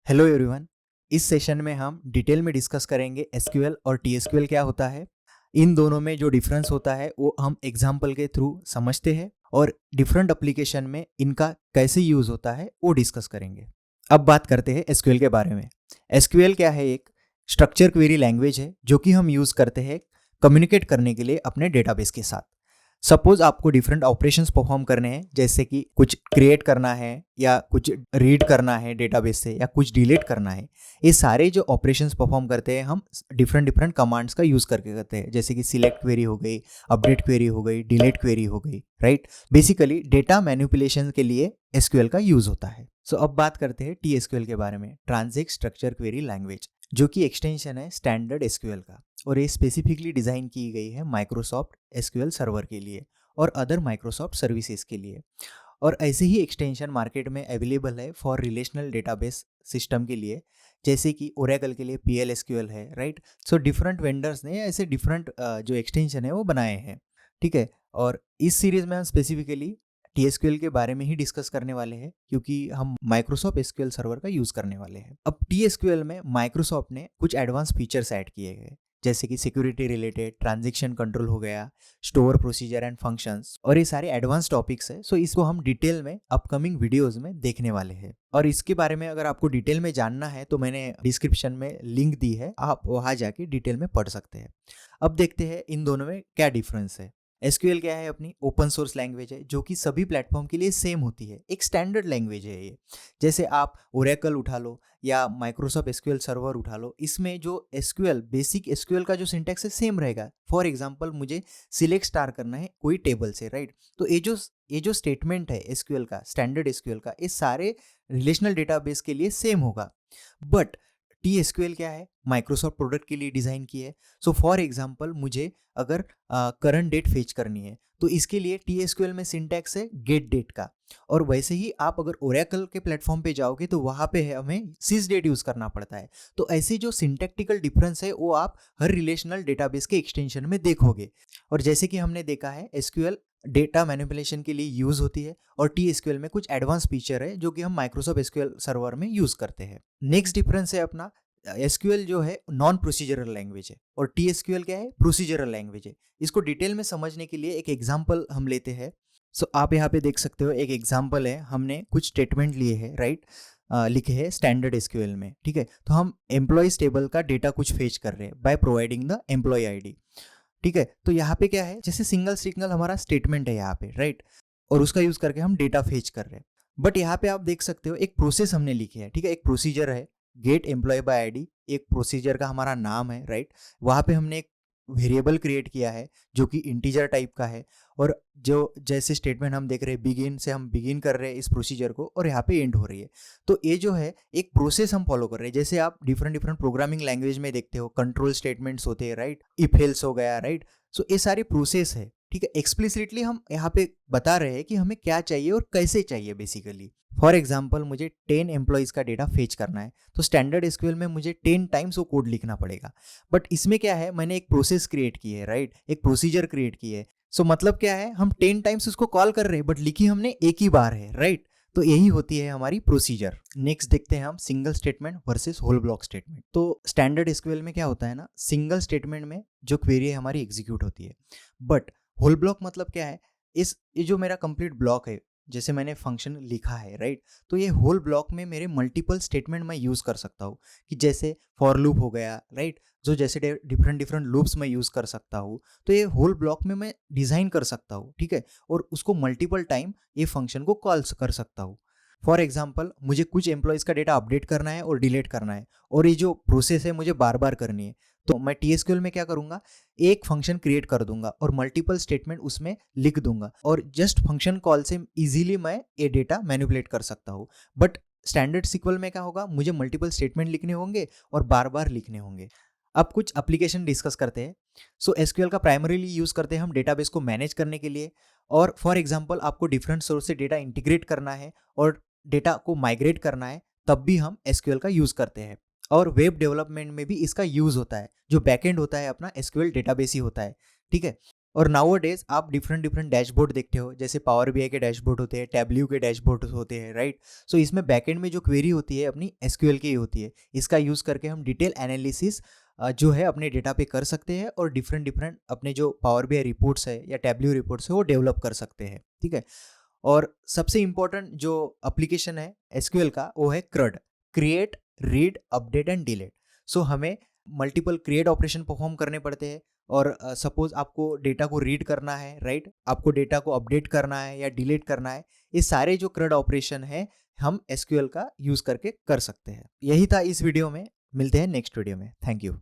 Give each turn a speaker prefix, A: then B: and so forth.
A: Hello everyone. इस session में हम डिटेल में डिस्कस करेंगे एसक्यूएल और टीएसक्यूएल क्या होता है। इन दोनों में जो डिफरेंस होता है वो हम एग्जाम्पल के थ्रू समझते हैं और डिफरेंट एप्लीकेशन में इनका कैसे यूज होता है वो डिस्कस करेंगे। अब बात करते हैं एसक्यूएल के बारे में। एसक्यूएल क्या है? एक स्ट्रक्चर क्वेरी लैंग्वेज है जो कि हम यूज करते हैं कम्युनिकेट करने के लिए अपने डेटाबेस के साथ। सपोज आपको डिफरेंट ऑपरेशंस परफॉर्म करने हैं, जैसे कि कुछ क्रिएट करना है या कुछ रीड करना है डेटाबेस से या कुछ डिलीट करना है। ये सारे जो ऑपरेशंस परफॉर्म करते हैं हम डिफरेंट डिफरेंट कमांड्स का यूज करके करते हैं, जैसे कि सिलेक्ट क्वेरी हो गई, अपडेट क्वेरी हो गई, डिलीट क्वेरी हो गई, राइट। बेसिकली डेटा मैनिपुलेशन के लिए एसक्यूएल का यूज होता है। सो अब बात करते हैं टीएसक्यूएल के बारे में, ट्रांजिट स्ट्रक्चर क्वेरी लैंग्वेज, जो कि एक्सटेंशन है स्टैंडर्ड एसक्यूएल का, और ये स्पेसिफिकली डिजाइन की गई है माइक्रोसॉफ्ट एसक्यूएल सर्वर के लिए और अदर माइक्रोसॉफ्ट सर्विसेज के लिए। और ऐसे ही एक्सटेंशन मार्केट में अवेलेबल है फॉर रिलेशनल डेटाबेस सिस्टम के लिए, जैसे कि ओरेकल के लिए पीएल एसक्यूएल है, राइट। सो डिफरेंट वेंडर्स ने ऐसे डिफरेंट जो एक्सटेंशन है वो बनाए हैं, ठीक है। और इस सीरीज में हम स्पेसिफिकली टीएसक्यूएल के बारे में ही डिस्कस करने वाले हैं, क्योंकि हम माइक्रोसॉफ्ट एसक्यूएल सर्वर का यूज करने वाले हैं। अब टीएसक्यूएल में माइक्रोसॉफ्ट ने कुछ एडवांस फीचर्स ऐड किए गए, जैसे कि सिक्योरिटी रिलेटेड, ट्रांजैक्शन कंट्रोल हो गया, स्टोर प्रोसीजर एंड फंक्शंस, और ये सारे एडवांस टॉपिक्स है। सो इसको हम डिटेल में अपकमिंग वीडियोस में देखने वाले हैं। और इसके बारे में अगर आपको डिटेल में जानना है तो मैंने डिस्क्रिप्शन में लिंक दी है, आप वहां जाके डिटेल में पढ़ सकते हैं। अब देखते हैं इन दोनों में क्या डिफरेंस है। एसक्यूएल क्या है? अपनी ओपन सोर्स लैंग्वेज है जो कि सभी प्लेटफॉर्म के लिए सेम होती है, एक स्टैंडर्ड लैंग्वेज है ये। जैसे आप ओरेकल उठा लो या माइक्रोसॉफ्ट एसक्यूएल सर्वर उठा लो, इसमें जो एसक्यूएल बेसिक एसक्यूएल का जो सिंटैक्स है सेम रहेगा। फॉर एग्जांपल मुझे सिलेक्ट स्टार करना है कोई टेबल से, राइट। तो ये जो स्टेटमेंट है एसक्यूएल का, स्टैंडर्ड एसक्यूएल का, ये सारे रिलेशनल डेटाबेस के लिए सेम होगा। बट टीएसक्यूएल क्या है? माइक्रोसॉफ्ट प्रोडक्ट के लिए डिजाइन की है। सो फॉर एग्जांपल मुझे अगर करंट डेट फेच करनी है तो इसके लिए टीएसक्यूएल में सिंटैक्स है गेट डेट का। और वैसे ही आप अगर ओरेकल के प्लेटफॉर्म पे जाओगे तो वहां पे है हमें सिस डेट यूज करना पड़ता है। तो ऐसे जो सिंटैक्टिकल डिफरेंस है वो आप हर रिलेशनल डेटाबेस के एक्सटेंशन में देखोगे। और जैसे कि हमने देखा है एसक्यूएल डेटा मैनिपुलेशन के लिए यूज होती है, और टीएसक्यूएल में कुछ एडवांस फीचर है जो कि हम माइक्रोसॉफ्ट एसक्यूएल सर्वर में यूज करते हैं। नेक्स्ट डिफरेंस है अपना, एसक्यूएल जो है नॉन प्रोसीजरल लैंग्वेज है और टीएसक्यूएल क्या है? प्रोसीजरल लैंग्वेज है। इसको डिटेल में समझने के लिए एक एग्जांपल हम लेते हैं। सो आप यहाँ पे देख सकते हो एक एग्जांपल है, हमने कुछ स्टेटमेंट लिए हैं, राइट। लिखे हैं स्टैंडर्ड एसक्यूएल में, ठीक है। तो हम एम्प्लॉयज टेबल का डेटा कुछ फेच कर रहे हैं by providing the employee ID, ठीक है। तो यहाँ पे क्या है, जैसे सिंगल सिग्नल हमारा स्टेटमेंट है यहाँ पे, राइट, और उसका यूज करके हम डेटा फेच कर रहे हैं। बट यहाँ पे आप देख सकते हो एक प्रोसेस हमने लिखी है, ठीक है। एक प्रोसीजर है गेट एम्प्लॉय बाय आईडी, एक प्रोसीजर का हमारा नाम है, राइट। वहां पे हमने एक वेरिएबल क्रिएट किया है जो कि इंटीजर टाइप का है, और जो जैसे स्टेटमेंट हम देख रहे हैं बिगिन से हम बिगिन कर रहे हैं इस प्रोसीजर को, और यहाँ पे एंड हो रही है। तो ये जो है एक प्रोसेस हम फॉलो कर रहे हैं, जैसे आप डिफरेंट डिफरेंट प्रोग्रामिंग लैंग्वेज में देखते हो कंट्रोल स्टेटमेंट्स होते हैं, राइट। इफ एल्स हो गया, राइट। सो ये सारी प्रोसेस है, ठीक है। एक्सप्लिसिटली हम यहाँ पे बता रहे हैं कि हमें क्या चाहिए और कैसे चाहिए बेसिकली। फॉर एग्जाम्पल मुझे 10 एम्प्लॉयज का डेटा फेच करना है, तो स्टैंडर्ड एसक्यूएल में मुझे 10 टाइम्स वो कोड लिखना पड़ेगा। बट इसमें क्या है, मैंने एक प्रोसेस क्रिएट की है, राइट, एक प्रोसीजर क्रिएट की है। सो मतलब क्या है, हम 10 टाइम्स उसको कॉल कर रहे हैं बट लिखी हमने एक ही बार है, राइट। तो यही होती है हमारी प्रोसीजर। नेक्स्ट देखते हैं हम single statement versus whole block statement. तो स्टैंडर्ड एसक्यूएल में क्या होता है ना, सिंगल स्टेटमेंट में जो क्वेरी है हमारी एग्जीक्यूट होती है। बट होल ब्लॉक मतलब क्या है, ये जो मेरा कंप्लीट ब्लॉक है, जैसे मैंने फंक्शन लिखा है, राइट, तो ये होल ब्लॉक में मेरे मल्टीपल स्टेटमेंट मैं यूज कर सकता हूँ, कि जैसे फॉर लूप हो गया, राइट, जो जैसे डिफरेंट डिफरेंट लूप्स मैं यूज कर सकता हूँ। तो ये होल ब्लॉक में मैं डिजाइन कर सकता हूँ, ठीक है, और उसको मल्टीपल टाइम ये फंक्शन को कॉल कर सकता हूँ। फॉर एग्जाम्पल मुझे कुछ एम्प्लॉयज का डेटा अपडेट करना है और डिलीट करना है, और ये जो प्रोसेस है मुझे बार बार करनी है। तो मैं टीएसक्यूएल में क्या करूंगा, एक फंक्शन क्रिएट कर दूंगा और मल्टीपल स्टेटमेंट उसमें लिख दूंगा, और जस्ट फंक्शन कॉल से इजीली मैं ये डेटा मैनिपुलेट कर सकता हूँ। बट स्टैंडर्ड सिक्वल में क्या होगा, मुझे मल्टीपल स्टेटमेंट लिखने होंगे और बार बार लिखने होंगे। अब कुछ एप्लीकेशन डिस्कस करते हैं। सो एसक्यूएल का प्राइमरीली यूज करते हैं हम डेटाबेस को मैनेज करने के लिए, और फॉर एग्जांपल आपको डिफरेंट सोर्स से डेटा इंटीग्रेट करना है और डेटा को माइग्रेट करना है, तब भी हम एसक्यूएल का यूज करते हैं। और वेब डेवलपमेंट में भी इसका यूज होता है, जो बैकएंड होता है अपना एसक्यूएल डेटाबेस ही होता है, ठीक है। और नाउअडेज आप डिफरेंट डिफरेंट डैशबोर्ड देखते हो, जैसे पावर बीआई के डैशबोर्ड होते हैं, टैब्ल्यू के डैशबोर्ड होते हैं, राइट। सो इसमें बैकएंड में जो क्वेरी होती है अपनी एसक्यूएल की ही होती है। इसका यूज़ करके हम डिटेल एनालिसिस जो है अपने डेटा पे कर सकते हैं और डिफरेंट डिफरेंट अपने जो पावर बीआई रिपोर्ट्स है या टैब्ल्यू रिपोर्ट्स है वो डेवलप कर सकते हैं, ठीक है। और सबसे इम्पोर्टेंट जो एप्लीकेशन है एसक्यूएल का वो है CRUD, create, read, update and delete. So हमें मल्टीपल क्रिएट ऑपरेशन परफॉर्म करने पड़ते हैं, और सपोज आपको डेटा को रीड करना है, राइट, आपको डेटा को अपडेट करना है या डिलीट करना है, ये सारे जो क्रड ऑपरेशन है हम एसक्यूएल का यूज करके कर सकते हैं। यही था इस वीडियो में, मिलते हैं नेक्स्ट वीडियो में। Thank you.